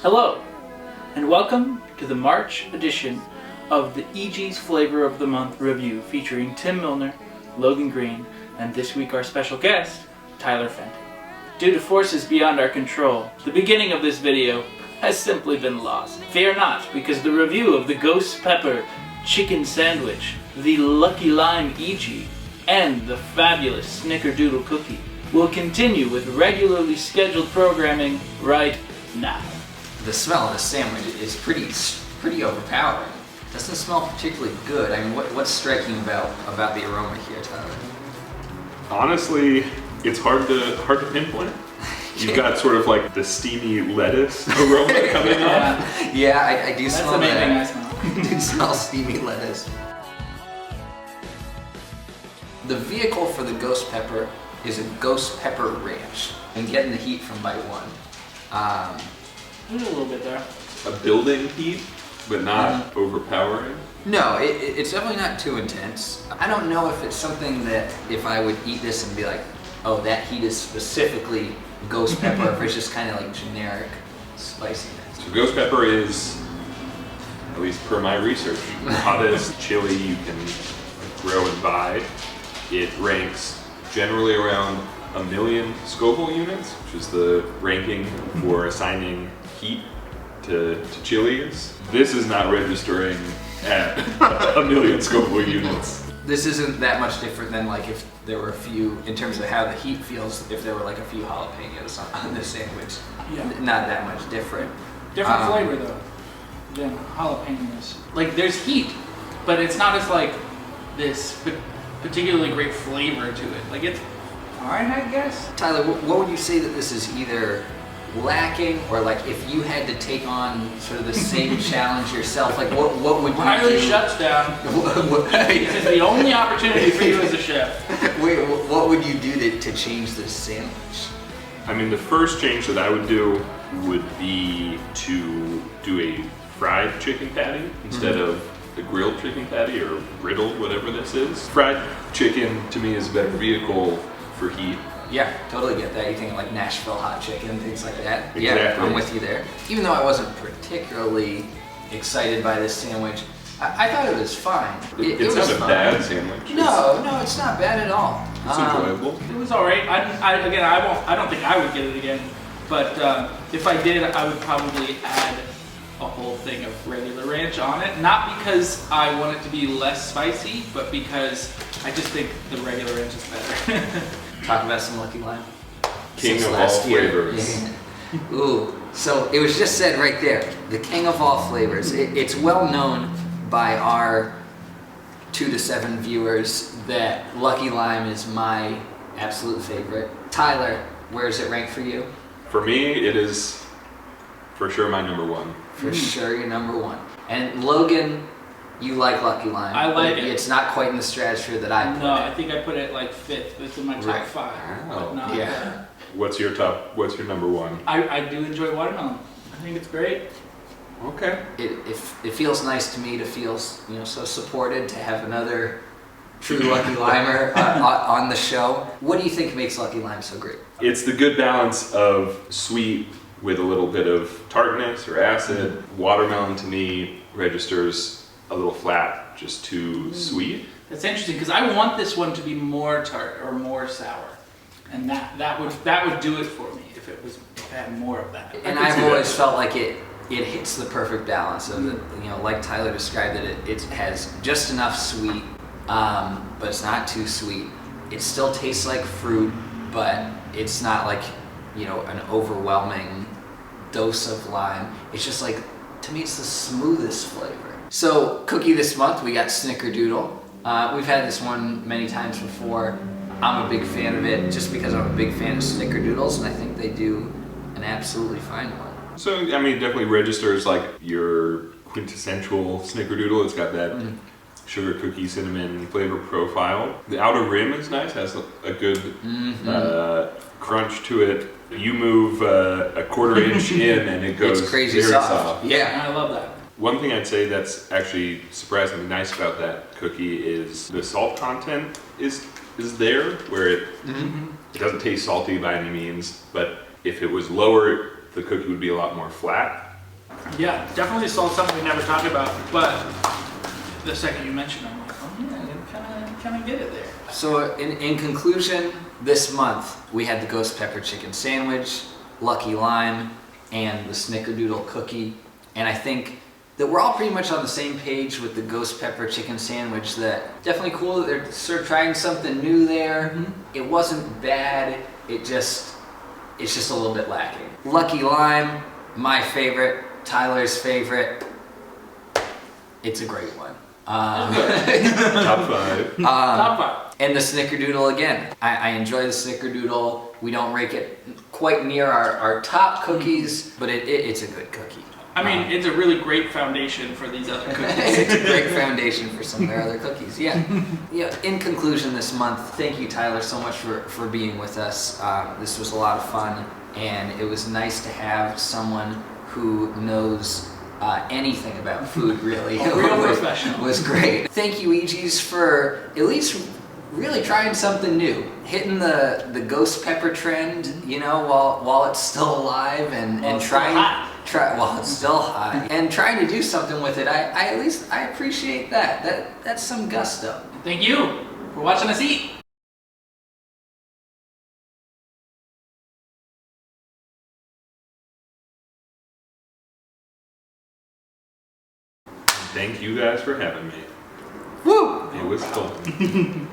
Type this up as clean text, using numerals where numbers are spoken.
Hello, and welcome to the March edition of the Eegee's Flavor of the Month review featuring Tim Milner, Logan Green, and this week our special guest, Tyler Fenton. Due to forces beyond our control, the beginning of this video has simply been lost. Fear not, because the review of the Ghost Pepper Chicken Sandwich, the Lucky Lime Eegee, and the fabulous Snickerdoodle Cookie will continue with regularly scheduled programming right now. The smell of the sandwich is pretty overpowering. Doesn't smell particularly good. I mean, what's striking about the aroma here, Tyler? Honestly, it's hard to pinpoint. You've got sort of like the steamy lettuce aroma coming off. Yeah, I do smell that. That's the main thing I smell. I do smell steamy lettuce. The vehicle for the Ghost Pepper is a Ghost Pepper Ranch. I'm getting the heat from bite one. There's a little bit there. A building heat, but not overpowering. No, it's definitely not too intense. I don't know if it's something that if I would eat this and be like, oh, that heat is specifically Ghost Pepper, or if it's just kind of like generic spiciness. So Ghost Pepper is, at least per my research, the hottest chili you can grow and buy. It ranks generally around 1 million Scoville units, which is the ranking for assigning heat to chilies. This is not registering at 1 million Scoville units. This isn't that much different than like if there were a few, in terms of how the heat feels, if there were like a few jalapenos on this sandwich. Yeah. Not that much different. Different flavor though than jalapenos. Like there's heat, but it's not as like this particularly great flavor to it. Like it's fine, I guess. Tyler, what would you say that this is either lacking, or like if you had to take on sort of the same challenge yourself, like what would you Riley do? shuts down. This is the only opportunity for you as a chef. Wait, what would you do to change this sandwich? I mean, the first change that I would do would be to do a fried chicken patty instead of the grilled chicken patty or griddled, whatever this is. Fried chicken to me is a better vehicle for heat. Yeah, totally get that. You think like Nashville hot chicken, things like that. Exactly. Yeah, I'm with you there. Even though I wasn't particularly excited by this sandwich, I thought it was fine. It's was not a fine. bad sandwich. No, it's not bad at all. It's enjoyable. It was all right. I don't think I would get it again. But if I did, I would probably add a whole thing of regular ranch on it. Not because I want it to be less spicy, but because I just think the regular ranch is better. Talk about some Lucky Lime. King Since of all last year. flavors. Yeah. Ooh, so it was just said right there, the king of all flavors. It's well known by our 2 to 7 viewers that Lucky Lime is my absolute favorite. Tyler, where does it rank for you? For me, it is for sure my number one. For sure, you're number one. And Logan, you like Lucky Lime. I like it. It's not quite in the stratosphere that I put No, it. I think I put it like 5th. It's in my top Right. 5. Oh, But not, yeah. What's your number one? I do enjoy watermelon. I think it's great. Okay. It feels nice to me to feel so supported, to have another true Lucky Limer on the show. What do you think makes Lucky Lime so great? It's the good balance of sweet with a little bit of tartness or acid. Watermelon to me registers a little flat, just too sweet. That's interesting because I want this one to be more tart or more sour, and that would do it for me if it had more of that. And I've always felt like it hits the perfect balance of it. Like Tyler described it has just enough sweet, but it's not too sweet. It still tastes like fruit, but it's not like an overwhelming dose of lime. It's just like, to me, it's the smoothest flavor. So, cookie this month, we got Snickerdoodle. We've had this one many times before. I'm a big fan of it just because I'm a big fan of Snickerdoodles, and I think they do an absolutely fine one. So, I mean, it definitely registers like your quintessential Snickerdoodle. It's got that sugar cookie cinnamon flavor profile. The outer rim is nice, has a good crunch to it. You move a quarter inch in and it goes It's crazy very soft. Yeah. I love that. One thing I'd say that's actually surprisingly nice about that cookie is the salt content is there, where it doesn't taste salty by any means, but if it was lower, the cookie would be a lot more flat. Yeah, definitely solved something we never talked about, but the second you mentioned it, I'm like, oh yeah, I kind of get it there. So in conclusion, this month we had the ghost pepper chicken sandwich, Lucky Lime, and the Snickerdoodle Cookie. And I think that we're all pretty much on the same page with the ghost pepper chicken sandwich. That definitely cool that they're sort of trying something new there. Mm-hmm. It wasn't bad. It's just a little bit lacking. Lucky Lime, my favorite. Tyler's favorite. It's a great one. Top 5. Top 5. And the Snickerdoodle again. I enjoy the Snickerdoodle. We don't rank it quite near our top cookies, but it's a good cookie. I mean, it's a really great foundation for these other cookies. It's a great foundation for some of their other cookies, yeah. Yeah. In conclusion this month, thank you, Tyler, so much for being with us. This was a lot of fun, and it was nice to have someone who knows anything about food, really. A real professional. Was great. Thank you, Eegees, for at least really trying something new, hitting the ghost pepper trend, you know, while it's still alive, and trying while it's still hot, and trying to do something with it. I appreciate that. That's some gusto. Thank you for watching us eat. Thank you guys for having me. Woo! It was fun.